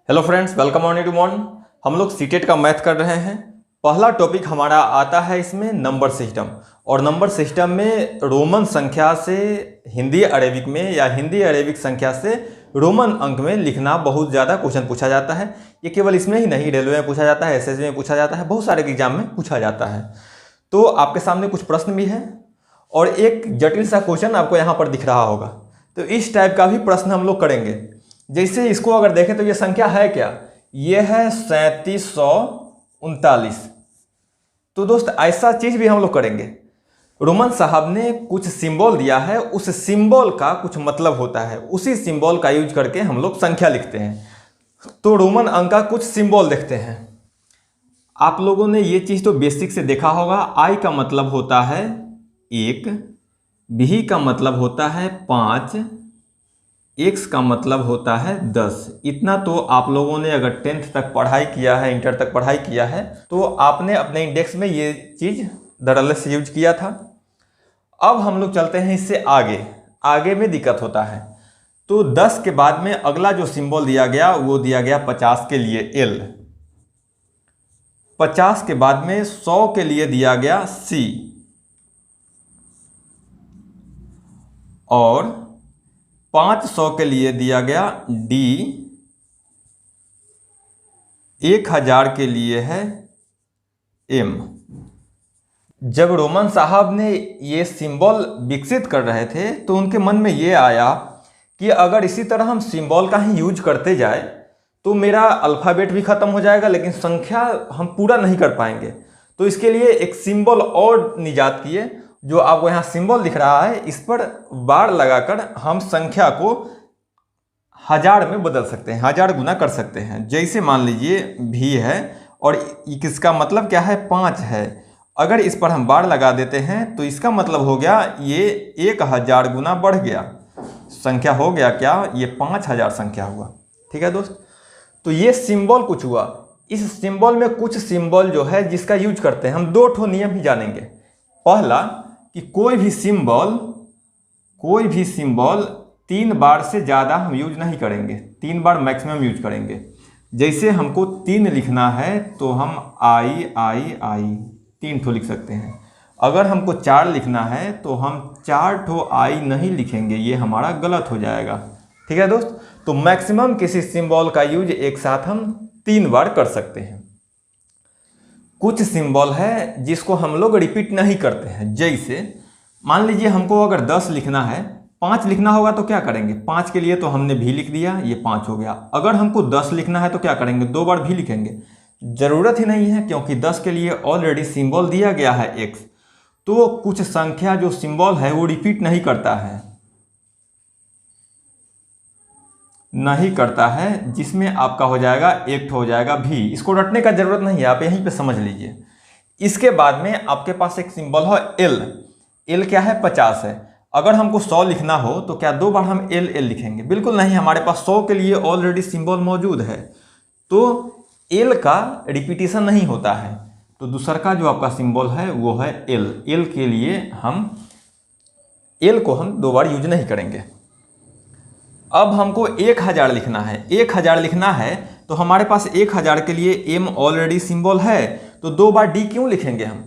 Hello friends, welcome on YouTube. हम लोग CTET का मैथ कर रहे हैं। पहला टॉपिक हमारा आता है इसमें नंबर सिस्टम। और नंबर सिस्टम में रोमन संख्या से हिंदी अरेबिक में या हिंदी अरेबिक संख्या से रोमन अंक में लिखना बहुत ज़्यादा क्वेश्चन पूछा जाता है। ये केवल इसमें ही नहीं, रेलवे में पूछा जाता है, एसएससी में पूछा जाता है, बहुत सारे एग्जाम में पूछा जाता है। तो आपके सामने कुछ प्रश्न भी हैं और एक जटिल सा क्वेश्चन आपको यहाँ पर दिख रहा होगा। तो इस टाइप का भी प्रश्न हम लोग करेंगे। जैसे इसको अगर देखें तो ये संख्या है क्या? ये है 3739। तो दोस्त ऐसा चीज भी हम लोग करेंगे। रोमन साहब ने कुछ सिंबल दिया है, उस सिंबल का कुछ मतलब होता है, उसी सिंबल का यूज करके हम लोग संख्या लिखते हैं। तो रोमन अंक का कुछ सिंबल देखते हैं। आप लोगों ने ये चीज तो बेसिक से देखा होगा। आई का मतलब होता है 1, बी का मतलब होता है 5, एक्स का मतलब होता है 10। इतना तो आप लोगों ने अगर 10th तक पढ़ाई किया है, इंटर तक पढ़ाई किया है, तो आपने अपने इंडेक्स में ये चीज़ धड़ल्ले से यूज किया था। अब हम लोग चलते हैं इससे आगे। आगे में दिक्कत होता है। तो 10 के बाद में अगला जो सिंबल दिया गया वो दिया गया 50 के लिए एल। 50 के बाद में 100 के लिए दिया गया सी। और 500 के लिए दिया गया डी। 1000 के लिए है एम। जब रोमन साहब ने ये सिंबल विकसित कर रहे थे तो उनके मन में ये आया कि अगर इसी तरह हम सिंबल का ही यूज करते जाए तो मेरा अल्फ़ाबेट भी ख़त्म हो जाएगा, लेकिन संख्या हम पूरा नहीं कर पाएंगे। तो इसके लिए एक सिंबल और निजात किए। जो आपको यहाँ सिंबल दिख रहा है, इस पर बार लगाकर हम संख्या को 1000 में बदल सकते हैं, 1000 गुना कर सकते हैं। जैसे मान लीजिए भी है और किसका मतलब क्या है, 5 है। अगर इस पर हम बार लगा देते हैं तो इसका मतलब हो गया ये 1000 गुना बढ़ गया। संख्या हो गया क्या, ये 5000 संख्या हुआ। ठीक है दोस्त। तो ये सिंबल कुछ हुआ। इस सिंबल में कुछ सिंबल जो है जिसका यूज करते हैं, हम 2 नियम ही जानेंगे। पहला कि कोई भी सिंबल 3 बार से ज़्यादा हम यूज नहीं करेंगे, 3 बार मैक्सिमम यूज करेंगे। जैसे हमको 3 लिखना है तो हम आई 3 ठो लिख सकते हैं। अगर हमको 4 लिखना है तो हम 4 ठो आई नहीं लिखेंगे, ये हमारा गलत हो जाएगा। ठीक है दोस्त। तो मैक्सिमम किसी सिंबल का यूज एक साथ हम 3 बार कर सकते हैं। कुछ सिंबल है जिसको हम लोग रिपीट नहीं करते हैं। जैसे मान लीजिए हमको अगर 10 लिखना है, 5 लिखना होगा तो क्या करेंगे, 5 के लिए तो हमने भी लिख दिया, ये 5 हो गया। अगर हमको 10 लिखना है तो क्या करेंगे, 2 बार भी लिखेंगे। ज़रूरत ही नहीं है, क्योंकि 10 के लिए ऑलरेडी सिंबल दिया गया है x। तो कुछ संख्या जो सिंबल है वो रिपीट नहीं करता है, जिसमें आपका हो जाएगा एक हो जाएगा भी। इसको रटने का जरूरत नहीं है, आप यहीं पे समझ लीजिए। इसके बाद में आपके पास एक सिंबल है एल। एल क्या है, 50 है। अगर हमको 100 लिखना हो तो क्या 2 बार हम एल लिखेंगे? बिल्कुल नहीं, हमारे पास 100 के लिए ऑलरेडी सिंबल मौजूद है। तो एल का रिपीटिशन नहीं होता है। तो दूसरा का जो आपका सिंबल है वो है एल। एल के लिए हम एल को हम 2 बार यूज नहीं करेंगे। अब हमको 1000 लिखना है। 1000 लिखना है तो हमारे पास 1000 के लिए एम ऑलरेडी सिंबल है, तो 2 बार डी क्यों लिखेंगे हम?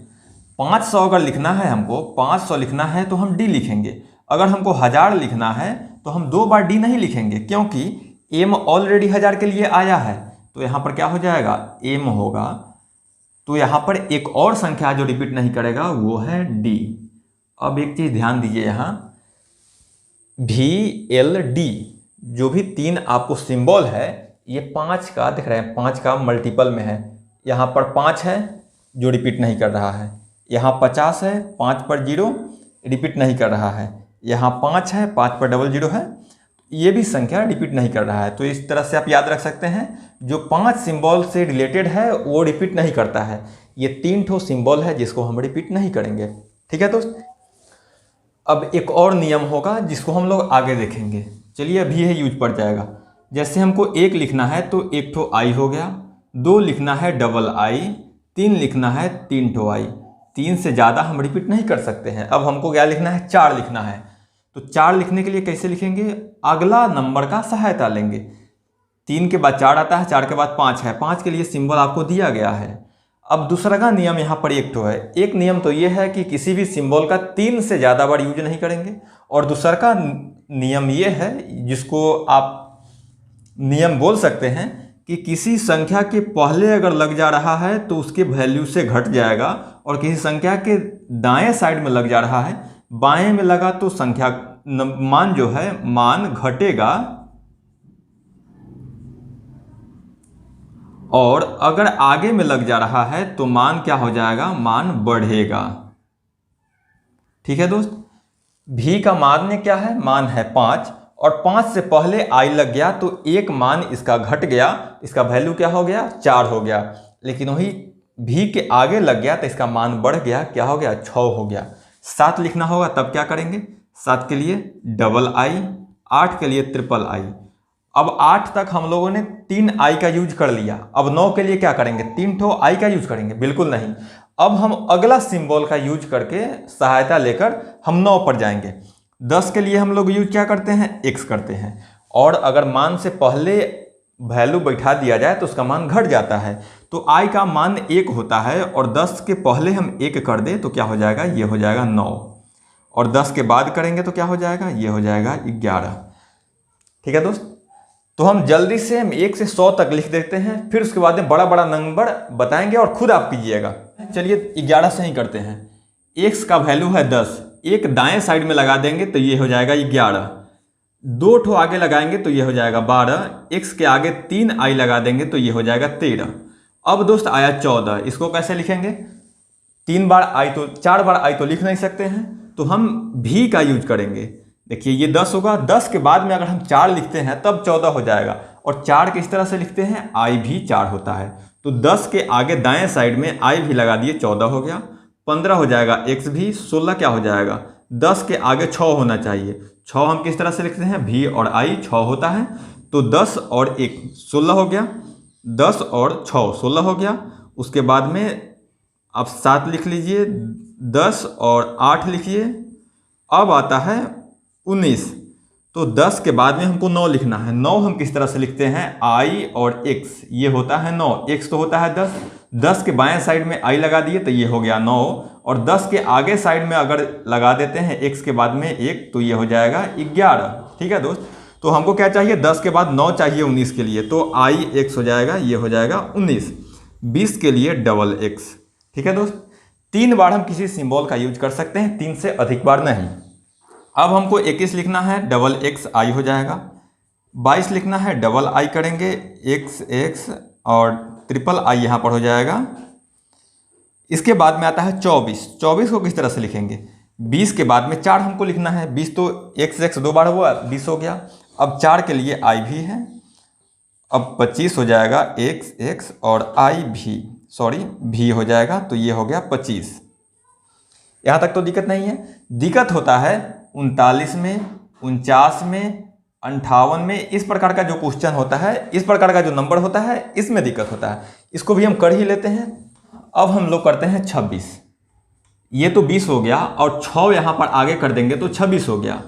500 अगर लिखना है, हमको 500 लिखना है तो हम डी लिखेंगे। अगर हमको 1000 लिखना है तो हम 2 बार डी नहीं लिखेंगे, क्योंकि एम ऑलरेडी 1000 के लिए आया है। तो यहाँ पर क्या हो जाएगा, एम होगा। तो यहाँ पर एक और संख्या जो रिपीट नहीं करेगा वो है डी। अब एक चीज़ ध्यान दीजिए, यहाँ VLD जो भी 3 आपको सिंबल है, ये 5 का दिख रहे हैं, 5 का मल्टीपल में है। यहाँ पर 5 है जो रिपीट नहीं कर रहा है, यहाँ 50 है, 5 पर 0 रिपीट नहीं कर रहा है, यहाँ 5 है, 5 पर 00 है, ये भी संख्या रिपीट नहीं कर रहा है। तो इस तरह से आप याद रख सकते हैं, जो 5 सिंबल से रिलेटेड है वो रिपीट नहीं करता है। ये 3 ठो सिंबल है जिसको हम रिपीट नहीं करेंगे। ठीक है दोस्त। अब एक और नियम होगा जिसको हम लोग आगे देखेंगे। चलिए अभी यह यूज पड़ जाएगा। जैसे हमको 1 लिखना है तो 1 ठो आई हो गया, 2 लिखना है डबल आई, 3 लिखना है 3 ठो आई। 3 से ज़्यादा हम रिपीट नहीं कर सकते हैं। अब हमको क्या लिखना है, 4 लिखना है। तो 4 लिखने के लिए कैसे लिखेंगे, अगला नंबर का सहायता लेंगे। 3 के बाद 4 आता है, 4 के बाद 5 है, 5 के लिए सिंबल आपको दिया गया है। अब दूसरा का नियम यहाँ पर एक तो है, एक नियम तो ये है कि किसी भी सिंबल का 3 से ज़्यादा बार यूज नहीं करेंगे, और दूसरा का नियम ये है जिसको आप नियम बोल सकते हैं कि किसी संख्या के पहले अगर लग जा रहा है तो उसके वैल्यू से घट जाएगा, और किसी संख्या के दाएं साइड में लग जा रहा है, बाएं में लगा तो संख्या मान जो है मान घटेगा, और अगर आगे में लग जा रहा है तो मान क्या हो जाएगा, मान बढ़ेगा। ठीक है दोस्त, भी का मान क्या है, मान है 5, और 5 से पहले आई लग गया तो एक मान इसका घट गया, इसका वैल्यू क्या हो गया, 4 हो गया। लेकिन वही भी के आगे लग गया तो इसका मान बढ़ गया, क्या हो गया, 6 हो गया। 7 लिखना होगा तब क्या करेंगे, 7 के लिए डबल आई, 8 के लिए ट्रिपल आई। अब 8 तक हम लोगों ने 3 आई का यूज कर लिया, अब 9 के लिए क्या करेंगे, 3 ठो आई का यूज करेंगे, बिल्कुल नहीं। अब हम अगला सिंबल का यूज करके सहायता लेकर हम 9 पर जाएंगे। 10 के लिए हम लोग यूज क्या करते हैं, x करते हैं, और अगर मान से पहले वैल्यू बैठा दिया जाए तो उसका मान घट जाता है। तो i का मान 1 होता है, और 10 के पहले हम 1 कर दें तो क्या हो जाएगा, ये हो जाएगा 9, और 10 के बाद करेंगे तो क्या हो जाएगा, ये हो जाएगा 11। ठीक है दोस्त, तो हम जल्दी से हम 1 से 100 तक लिख देते हैं, फिर उसके बाद में बड़ा बड़ा नंबर बताएंगे और खुद आप कीजिएगा। चलिए 11 से ही करते हैं। x का वैल्यू है 10, एक दाएं साइड में लगा देंगे तो ये हो जाएगा 11, 2 ठो आगे लगाएंगे तो ये हो जाएगा 12, x के आगे 3 आई लगा देंगे तो ये हो जाएगा 13। अब दोस्त आया 14, इसको कैसे लिखेंगे, 3 बार आई तो 4 बार आई तो लिख नहीं सकते हैं, तो हम भी का यूज करेंगे। देखिए ये 10 होगा, 10 के बाद में अगर हम 4 लिखते हैं तब 14 हो जाएगा, और 4 किस तरह से लिखते हैं, आई भी 4 होता है, तो 10 के आगे दाएं साइड में आई भी लगा दिए, 14 हो गया। 15 हो जाएगा x भी, 16 क्या हो जाएगा, 10 के आगे 6 होना चाहिए, 6 हम किस तरह से लिखते हैं, भी और आई 6 होता है, तो 10 और 1 16 हो गया, 10 और 6 16 हो गया। उसके बाद में आप 7 लिख लीजिए, 10 और 8 लिखिए, अब आता है 19, तो 10 के बाद में हमको 9 लिखना है। 9 हम किस तरह से लिखते हैं, i और x, ये होता है 9, x तो होता है 10, 10 के बाएं साइड में i लगा दिए तो ये हो गया 9, और 10 के आगे साइड में अगर लगा देते हैं x के बाद में 1 तो ये हो जाएगा 11। ठीक है दोस्त, तो हमको क्या चाहिए, 10 के बाद 9 चाहिए 19 के लिए, तो i x हो जाएगा, ये हो जाएगा 19। 20 के लिए डबल x। ठीक है दोस्त, 3 बार हम किसी सिंबल का यूज कर सकते हैं, 3 से अधिक बार नहीं। अब हमको 21 लिखना है, डबल x आई हो जाएगा। 22 लिखना है, डबल आई करेंगे, x और ट्रिपल आई यहाँ पर हो जाएगा। इसके बाद में आता है 24, 24 को किस तरह से लिखेंगे, 20 के बाद में 4 हमको लिखना है, 20 तो x 2 बार हुआ, 20 हो गया। अब 4 के लिए आई भी है, अब 25 हो जाएगा, x और आई भी, सॉरी भी हो जाएगा, तो ये हो गया 25। यहाँ तक तो दिक्कत नहीं है। दिक्कत होता है 39 में, 49 में, 58 में, इस प्रकार का जो क्वेश्चन होता है, इस प्रकार का जो नंबर होता है, इसमें दिक्कत होता है। इसको भी हम कर ही लेते हैं। अब हम लोग करते हैं 26, ये तो 20 हो गया, और 6 यहाँ पर आगे कर देंगे तो 26 हो गया।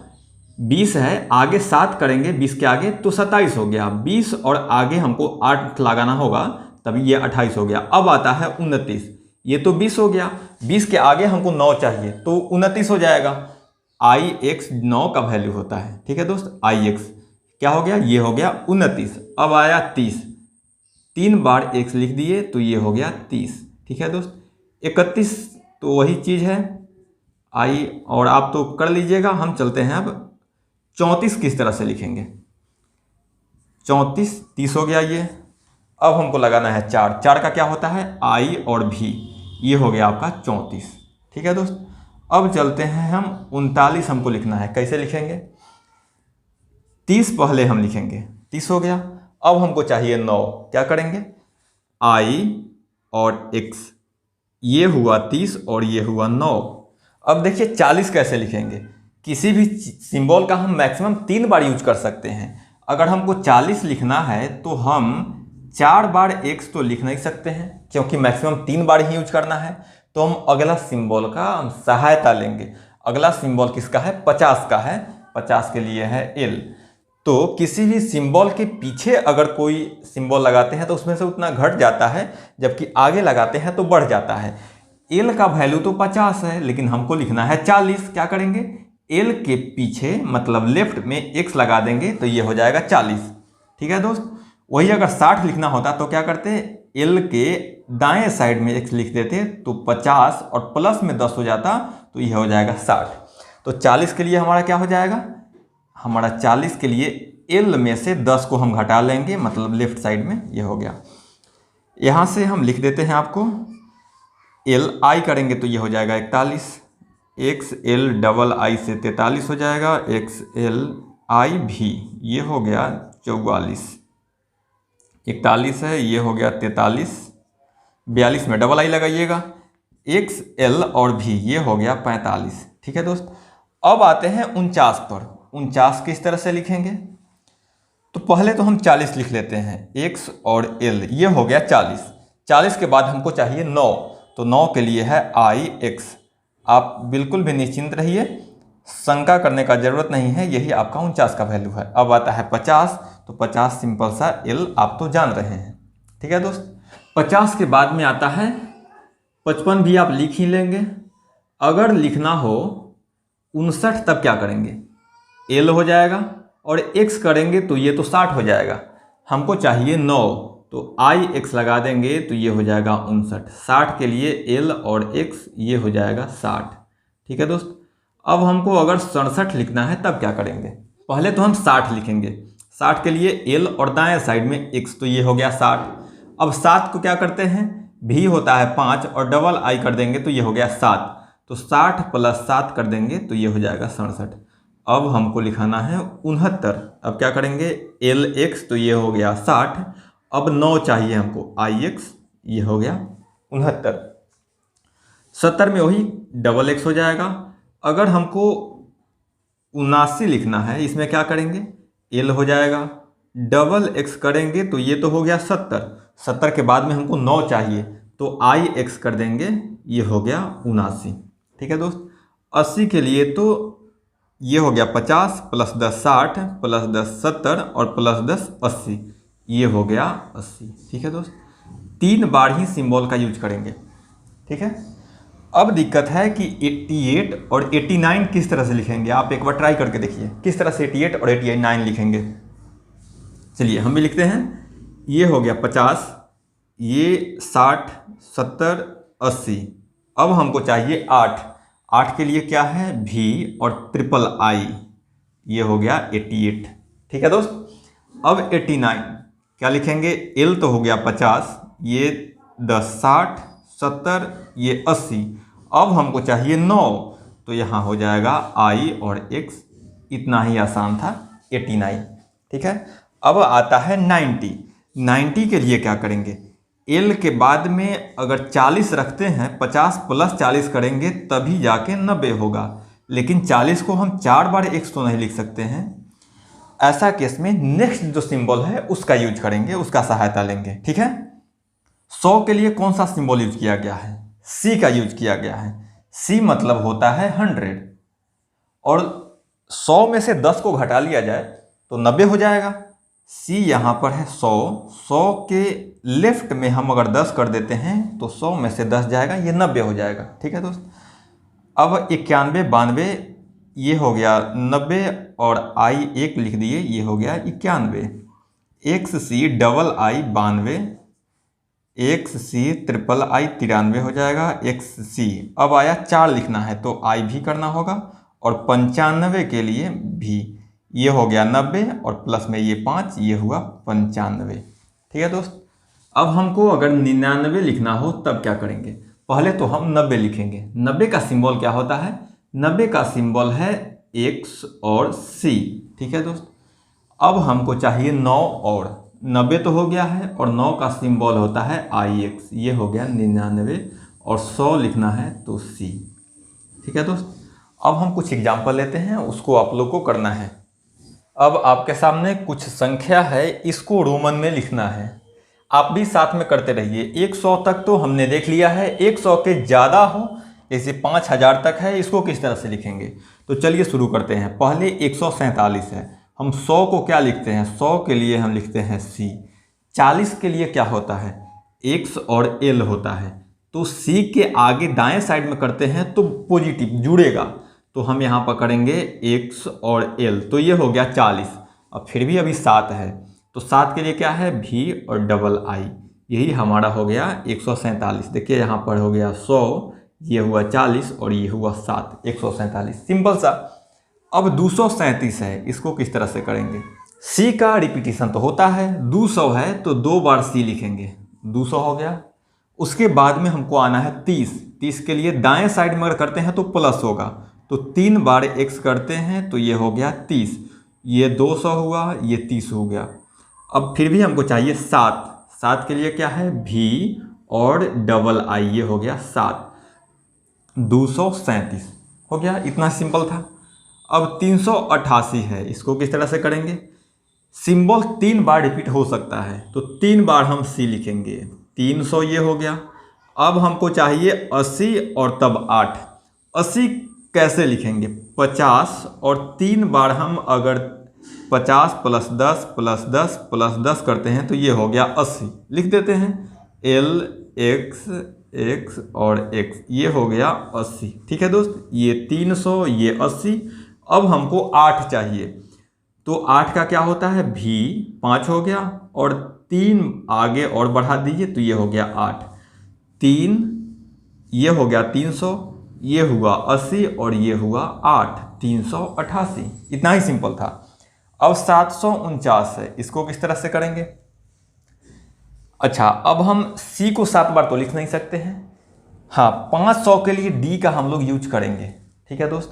20 है, आगे 7 करेंगे 20 के आगे तो 27 हो गया। 20 और आगे हमको 8 लगाना होगा, तभी ये 28 हो गया। अब आता है 29, ये तो 20 हो गया, 20 के आगे हमको 9 चाहिए तो 29 हो जाएगा। आई एक्स 9 का वैल्यू होता है। ठीक है दोस्त, आई एक्स क्या हो गया, ये हो गया 29। अब आया 30, 3 बार x लिख दिए तो ये हो गया 30। ठीक है दोस्त, 31 तो वही चीज़ है आई, और आप तो कर लीजिएगा। हम चलते हैं अब 34 किस तरह से लिखेंगे, 34 30 हो गया ये। अब हमको लगाना है 4, 4 का क्या होता है, आई और भी, ये हो गया आपका 34। ठीक है दोस्त, अब चलते हैं हम 39 हमको लिखना है, कैसे लिखेंगे, 30 पहले हम लिखेंगे, 30 हो गया। अब हमको चाहिए 9, क्या करेंगे, आई और x, ये हुआ 30 और ये हुआ 9। अब देखिए 40 कैसे लिखेंगे, किसी भी सिंबल का हम मैक्सिमम 3 बार यूज कर सकते हैं। अगर हमको 40 लिखना है तो हम 4 बार x तो लिख नहीं सकते हैं, क्योंकि मैक्सिमम 3 बार ही यूज करना है। तो हम अगला सिंबल का हम सहायता लेंगे। अगला सिंबल किसका है, 50 का है, 50 के लिए है L। तो किसी भी सिंबल के पीछे अगर कोई सिंबल लगाते हैं तो उसमें से उतना घट जाता है, जबकि आगे लगाते हैं तो बढ़ जाता है। एल का वैल्यू तो 50 है, लेकिन हमको लिखना है 40। क्या करेंगे, एल के पीछे मतलब लेफ्ट में एक्स लगा देंगे तो ये हो जाएगा 40। ठीक है दोस्त। वही अगर 60 लिखना होता तो क्या करते, एल के दाएं साइड में एक्स लिख देते तो 50 और प्लस में 10 हो जाता तो यह हो जाएगा 60। तो 40 के लिए हमारा क्या हो जाएगा, हमारा 40 के लिए एल में से 10 को हम घटा लेंगे, मतलब लेफ्ट साइड में ये हो गया। यहाँ से हम लिख देते हैं आपको एल आई करेंगे तो ये हो जाएगा 41, एक्स एल डबल आई से 43 हो जाएगा, एक्स एल आई भी ये हो गया 44, 41 है ये हो गया 43, 42 में डबल आई लगाइएगा, एक्स एल और भी ये हो गया 45। ठीक है दोस्त। अब आते हैं 49 पर। 49 किस तरह से लिखेंगे, तो पहले तो हम 40 लिख लेते हैं, एक्स और एल ये हो गया 40। 40 के बाद हमको चाहिए 9, तो 9 के लिए है आई एक्स। आप बिल्कुल भी निश्चिंत रहिए, शंका करने का जरूरत नहीं है, यही आपका 49 का वैल्यू है। अब आता है 50, तो 50 सिंपल सा एल आप तो जान रहे हैं। ठीक है दोस्त। 50 के बाद में आता है 55 भी आप लिख ही लेंगे। अगर लिखना हो 59 तब क्या करेंगे, एल हो जाएगा और एक्स करेंगे तो ये तो 60 हो जाएगा। हमको चाहिए 9, तो आई एक्स लगा देंगे तो ये हो जाएगा 59। 60 के लिए एल और एक्स ये हो जाएगा 60। ठीक है दोस्त। अब हमको अगर 67 लिखना है तब क्या करेंगे, पहले तो हम 60 लिखेंगे। 60 के लिए एल और दाएं साइड में एक्स तो ये हो गया 60। अब 7 को क्या करते हैं, भी होता है 5 और डबल आई कर देंगे तो ये हो गया 7, तो 60 + 7 कर देंगे तो ये हो जाएगा 67। अब हमको लिखाना है 69। अब क्या करेंगे, एल एक्स तो ये हो गया 60, अब 9 चाहिए हमको आई एक्स ये हो गया 69। 70 में वही डबल एक्स हो जाएगा। अगर हमको 79 लिखना है, इसमें क्या करेंगे, एल हो जाएगा, डबल एक्स करेंगे तो ये तो हो गया 70। 70 के बाद में हमको 9 चाहिए तो आई एक्स कर देंगे ये हो गया 79। ठीक है दोस्त। 80 के लिए तो ये हो गया 50 + 10 60 + 10 70 और + 10 80, ये हो गया 80। ठीक है दोस्त। 3 बार ही सिंबल का यूज करेंगे। ठीक है। अब दिक्कत है कि 88 और 89 किस तरह से लिखेंगे, आप एक बार ट्राई करके देखिए किस तरह से 88 और 89 लिखेंगे। चलिए हम भी लिखते हैं। ये हो गया 50, ये 60 70 80। अब हमको चाहिए 8। 8 के लिए क्या है, भी और ट्रिपल आई ये हो गया 88। ठीक है दोस्त। अब 89 क्या लिखेंगे, एल तो हो गया 50, ये 10 60 70 ये 80। अब हमको चाहिए 9, तो यहाँ हो जाएगा आई और एक्स, इतना ही आसान था 89। ठीक है। अब आता है 90। 90 के लिए क्या करेंगे, एल के बाद में अगर 40 रखते हैं, 50 + 40 करेंगे तभी जाके 90 होगा, लेकिन 40 को हम 4 बार एक्स तो नहीं लिख सकते हैं। ऐसा केस में नेक्स्ट जो सिंबल है उसका यूज करेंगे, उसका सहायता लेंगे। ठीक है। 100 के लिए कौन सा सिंबल यूज किया गया है, सी का यूज किया गया है। सी मतलब होता है 100, और 100 में से 10 को घटा लिया जाए तो 90 हो जाएगा। सी यहाँ पर है 100, 100 के लेफ्ट में हम अगर 10 कर देते हैं तो 100 में से 10 जाएगा, ये 90 हो जाएगा। ठीक है दोस्त। अब 91 92 ये हो गया 90 और आई एक लिख दिए, ये हो गया 91। X C double I 92, X C triple I 93 हो जाएगा, एक्स सी। अब आया 4 लिखना है तो आई भी करना होगा, और 95 के लिए भी ये हो गया 90 और प्लस में ये 5 ये हुआ 95। ठीक है दोस्त। अब हमको अगर 99 लिखना हो तब क्या करेंगे, पहले तो हम 90 लिखेंगे। 90 का सिंबल क्या होता है, 90 का सिंबल है एक्स और सी। ठीक है दोस्त। अब हमको चाहिए 9 और 90 तो हो गया है, और 9 का सिंबल होता है आई एक्स, ये हो गया 99, और 100 लिखना है तो सी। ठीक है दोस्त। अब हम कुछ एग्जाम्पल लेते हैं, उसको आप लोग को करना है। अब आपके सामने कुछ संख्या है, इसको रोमन में लिखना है। आप भी साथ में करते रहिए। 100 तक तो हमने देख लिया है, 100 के ज़्यादा हो जैसे 5000 तक है, इसको किस तरह से लिखेंगे। तो चलिए शुरू करते हैं। पहले 147 है, हम 100 को क्या लिखते हैं, 100 के लिए हम लिखते हैं C। 40 के लिए क्या होता है, X और L होता है। तो C के आगे दाएं साइड में करते हैं तो पॉजिटिव जुड़ेगा, तो हम यहाँ पर करेंगे X और L, तो ये हो गया 40। अब फिर भी अभी 7 है, तो 7 के लिए क्या है, V और डबल I, यही हमारा हो गया 147। देखिए यहाँ पर हो गया 100, ये हुआ 40 और ये हुआ 7, 147, सिंपल सा। अब 237 है, इसको किस तरह से करेंगे। C का रिपीटिशन तो होता है, 200 है तो 2 बार C लिखेंगे, 200 हो गया। उसके बाद में हमको आना है 30। 30 के लिए दाएं साइड में अगर करते हैं तो प्लस होगा, तो 3 बार x करते हैं तो ये हो गया 30, ये 200 हुआ, ये 30 हो गया। अब फिर भी हमको चाहिए 7। 7 के लिए क्या है, V और डबल I, ये हो गया 7, 237 हो गया, इतना सिंपल था। अब 388 है, इसको किस तरह से करेंगे। सिंबल 3 बार रिपीट हो सकता है, तो 3 बार हम C लिखेंगे, 300 ये हो गया। अब हमको चाहिए 80 और तब 8। 80 कैसे लिखेंगे, 50 और 3 बार हम अगर 50 + 10 + 10 + 10 करते हैं तो ये हो गया 80, लिख देते हैं L X X और X, ये हो गया 80। ठीक है दोस्त, ये 300, ये 80। अब हमको 8 चाहिए, तो 8 का क्या होता है, V 5 हो गया और 3 आगे और बढ़ा दीजिए तो ये हो गया 8, 3 ये हो गया 300, ये हुआ 80 और ये हुआ 8, 388, इतना ही सिंपल था। अब 749 है, इसको किस तरह से करेंगे। अच्छा, अब हम C को 7 बार तो लिख नहीं सकते हैं, हाँ 500 के लिए D का हम लोग यूज करेंगे। ठीक है दोस्त,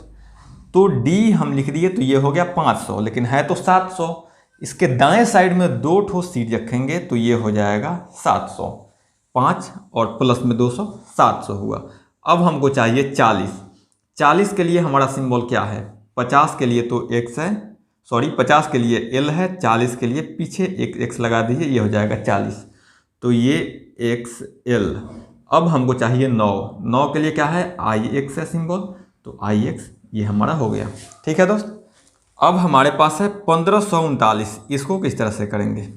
तो D हम लिख दिए तो ये हो गया 500, लेकिन है तो 700। इसके दाएं साइड में 2 ठो C रखेंगे तो ये हो जाएगा 700, 5 और प्लस में 200, 700 हुआ। अब हमको चाहिए 40। 40 के लिए हमारा सिंबल क्या है, 50 के लिए तो X है, सॉरी 50 के लिए L है, 40 के लिए पीछे एक X लगा दीजिए, ये हो जाएगा 40, तो ये XL। अब हमको चाहिए 9। 9 के लिए क्या है, IX है सिंबल, तो IX ये हमारा हो गया। ठीक है दोस्त, अब हमारे पास है 1539, इसको किस तरह से करेंगे।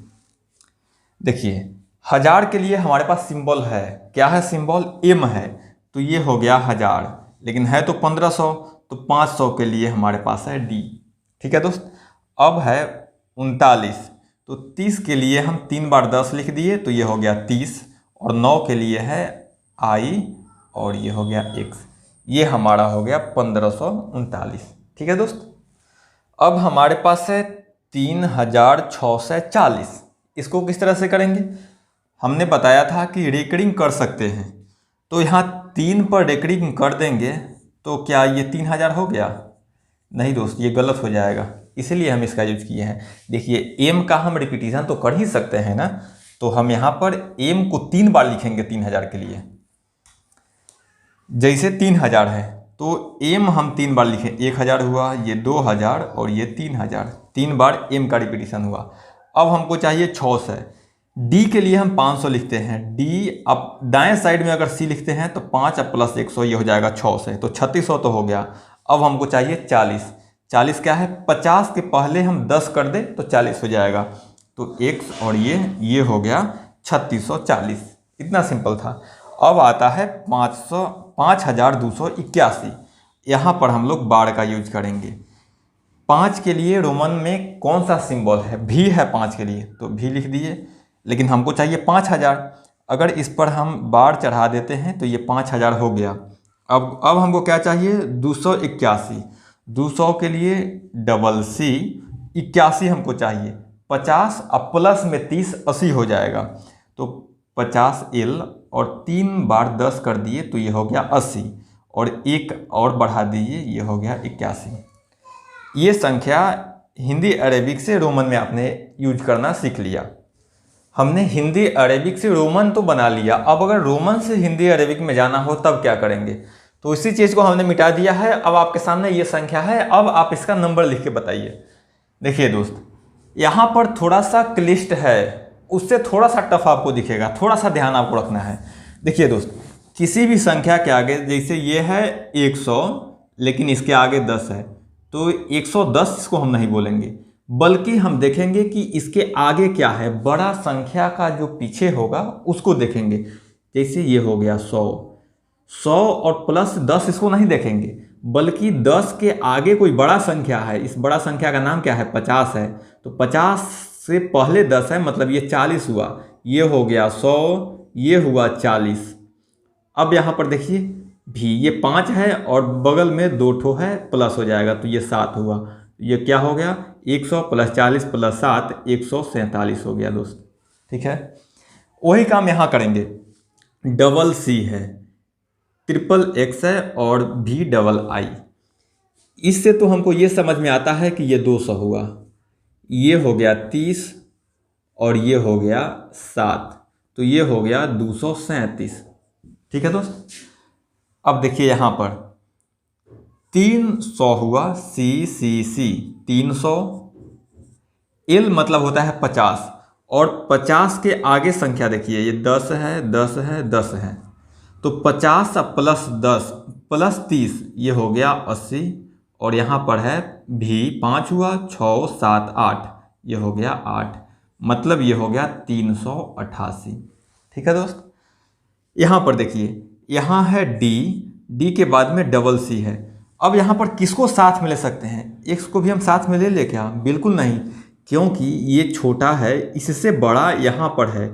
देखिए 1000 के लिए हमारे पास सिंबल है, क्या है सिंबल, M है, तो ये हो गया 1000, लेकिन है तो 1500, तो 500 के लिए हमारे पास है D। ठीक है दोस्त, अब है 39, तो 30 के लिए हम 3 बार 10 लिख दिए तो ये हो गया 30, और 9 के लिए है I और ये हो गया X, ये हमारा हो गया 1539। ठीक है दोस्त, अब हमारे पास है 3640, इसको किस तरह से करेंगे। हमने बताया था कि रेकरिंग कर सकते हैं, तो यहाँ 3 पर रेकरिंग कर देंगे तो क्या ये 3000 हो गया, नहीं दोस्त ये गलत हो जाएगा, इसीलिए हम इसका यूज किए हैं। देखिए M का हम रिपीटिशन तो कर ही सकते हैं ना, तो हम यहाँ पर M को 3 बार लिखेंगे 3000 के लिए। जैसे 3000 है तो M हम 3 बार लिखें, 1000 हुआ, ये 2000 और ये 3000, 3 बार M का रिपीटिशन हुआ। अब हमको चाहिए 600। D के लिए हम 500 लिखते हैं, D अब दाएं साइड में अगर C लिखते हैं तो 5 प्लस 100 ये हो जाएगा 600, तो 3600 तो हो गया। अब हमको चाहिए 40। 40 क्या है, 50 के पहले हम 10 कर दें तो 40 हो जाएगा, तो X और ये हो गया 3640, इतना सिंपल था। अब आता है 5281, यहाँ पर हम लोग बार का यूज करेंगे। 5 के लिए रोमन में कौन सा सिंबल है, V है 5 के लिए, तो V लिख दिए, लेकिन हमको चाहिए 5000, अगर इस पर हम बार चढ़ा देते हैं तो ये 5000 हो गया। अब हमको क्या चाहिए, 281। 200 के लिए डबल C, 81 हमको चाहिए, 50 अब प्लस में 30, 80 हो जाएगा, तो 50L और 3 बार 10 कर दिए तो ये हो गया 80, और 1 और बढ़ा दीजिए, ये हो गया 81। ये संख्या हिंदी अरेबिक से रोमन में आपने यूज करना सीख लिया। हमने हिंदी अरेबिक से रोमन तो बना लिया, अब अगर रोमन से हिंदी अरेबिक में जाना हो तब क्या करेंगे, तो इसी चीज़ को हमने मिटा दिया है। अब आपके सामने ये संख्या है, अब आप इसका नंबर लिख के बताइए। देखिए दोस्त, यहाँ पर थोड़ा सा क्लिष्ट है, उससे थोड़ा सा टफ आपको दिखेगा, थोड़ा सा ध्यान आपको रखना है। देखिए दोस्त, किसी भी संख्या के आगे, जैसे ये है 100 लेकिन इसके आगे 10 है, तो 110 इसको हम नहीं बोलेंगे, बल्कि हम देखेंगे कि इसके आगे क्या है, बड़ा संख्या का जो पीछे होगा उसको देखेंगे। जैसे ये हो गया 100, 100 और प्लस 10 इसको नहीं देखेंगे, बल्कि 10 के आगे कोई बड़ा संख्या है, इस बड़ा संख्या का नाम क्या है, 50 है। तो 50 से पहले 10 है, मतलब ये 40 हुआ, ये हो गया 100, ये हुआ 40। अब यहाँ पर देखिए भी ये 5 है और बगल में 2 ठो है, प्लस हो जाएगा तो ये 7 हुआ। ये क्या हो गया, 100 प्लस 40 प्लस 7 147 हो गया दोस्त। ठीक है, वही काम यहाँ करेंगे। डबल सी है, ट्रिपल एक्स है और भी डबल आई। इससे तो हमको ये समझ में आता है कि ये 200 हुआ, ये हो गया 30 और ये हो गया 7, तो ये हो गया 237। ठीक है दोस्त। अब देखिए यहाँ पर 300 हुआ, सी 300, एल मतलब होता है 50 और 50 के आगे संख्या देखिए ये 10 है, 10 है, 10 है, तो 50 प्लस 10 प्लस 30 ये हो गया 80 और यहाँ पर है भी 5 हुआ, 6 7 8 ये हो गया 8, मतलब ये हो गया 388। ठीक है दोस्त। यहाँ पर देखिए यहाँ है डी के बाद में डबल सी है। अब यहाँ पर किसको साथ में ले सकते हैं, एक्स को भी हम साथ में ले ले क्या, बिल्कुल नहीं, क्योंकि ये छोटा है, इससे बड़ा यहाँ पर है।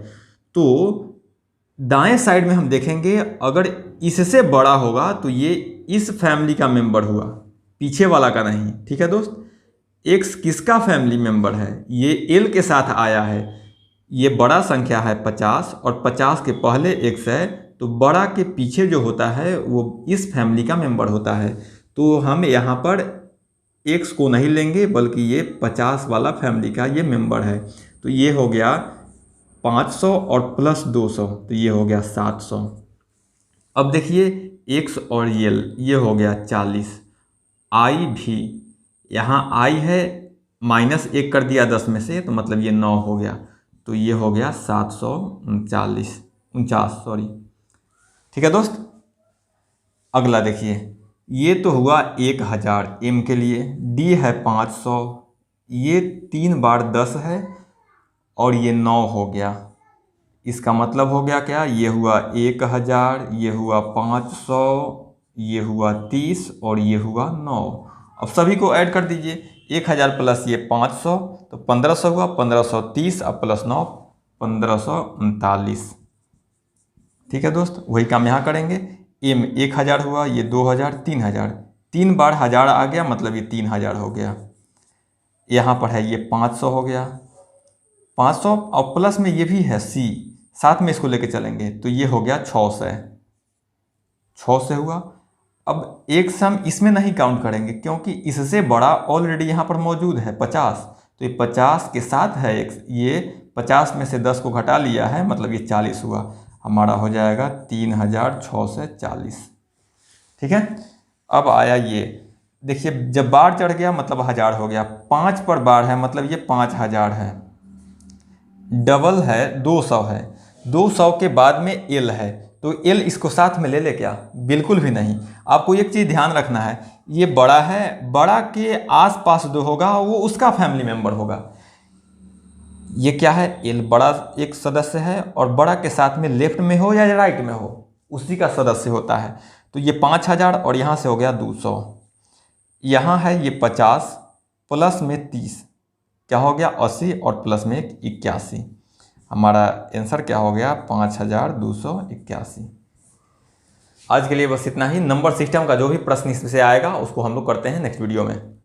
तो दाएं साइड में हम देखेंगे अगर इससे बड़ा होगा तो ये इस फैमिली का मेंबर हुआ, पीछे वाला का नहीं। ठीक है दोस्त। एक्स किसका फैमिली मेंबर है, ये एल के साथ आया है, ये बड़ा संख्या है 50 और 50 के पहले एक्स है, तो बड़ा के पीछे जो होता है वो इस फैमिली का मेंबर होता है। तो हम यहाँ पर एक्स को नहीं लेंगे बल्कि ये 50 वाला फैमिली का ये मेंबर है। तो ये हो गया 500 और प्लस 200 तो ये हो गया 700। अब देखिए एक्स और ये हो गया 40, आई भी यहाँ आई है, -1 कर दिया 10 में से, तो मतलब ये 9 हो गया, तो ये हो गया 749 सॉरी। ठीक है दोस्त। अगला देखिए ये तो हुआ 1000 एम के लिए, डी है 500, ये 3 बार 10 है और ये 9 हो गया। इसका मतलब हो गया क्या, ये हुआ 1000, ये हुआ 500, ये हुआ 30 और ये हुआ 9। अब सभी को ऐड कर दीजिए, 1000 प्लस ये 500 तो 1500 हुआ, 1530 अब प्लस 9 1539। ठीक है दोस्त, वही काम यहाँ करेंगे। एम 1000 हुआ, ये 2000, 3000, 3 बार 1000 आ गया, मतलब ये 3000 हो गया। यहाँ पर है ये 500 हो गया, 500 और प्लस में ये भी है सी, साथ में इसको लेके चलेंगे तो ये हो गया 600 हुआ। अब एक सम इसमें नहीं काउंट करेंगे क्योंकि इससे बड़ा ऑलरेडी यहाँ पर मौजूद है 50, तो ये 50 के साथ है एक, ये 50 में से 10 को घटा लिया है, मतलब ये 40 हुआ, हमारा हो जाएगा 3640। ठीक है। अब आया ये देखिए, जब बार चढ़ गया मतलब 1000 हो गया, 5 पर बार है मतलब ये 5000 है, डबल है 200 है, 200 के बाद में एल है, तो एल इसको साथ में ले ले क्या, बिल्कुल भी नहीं। आपको एक चीज़ ध्यान रखना है, ये बड़ा है, बड़ा के आसपास जो होगा वो उसका फैमिली मेंबर होगा। ये क्या है, एल बड़ा एक सदस्य है और बड़ा के साथ में लेफ्ट में हो या राइट में हो उसी का सदस्य होता है। तो ये 5000 और यहाँ से हो गया 200, यहाँ है ये 50 प्लस में 30 क्या हो गया 80 और प्लस में 81, हमारा आंसर क्या हो गया 5281। आज के लिए बस इतना ही। नंबर सिस्टम का जो भी प्रश्न इसमें से आएगा उसको हम लोग करते हैं नेक्स्ट वीडियो में।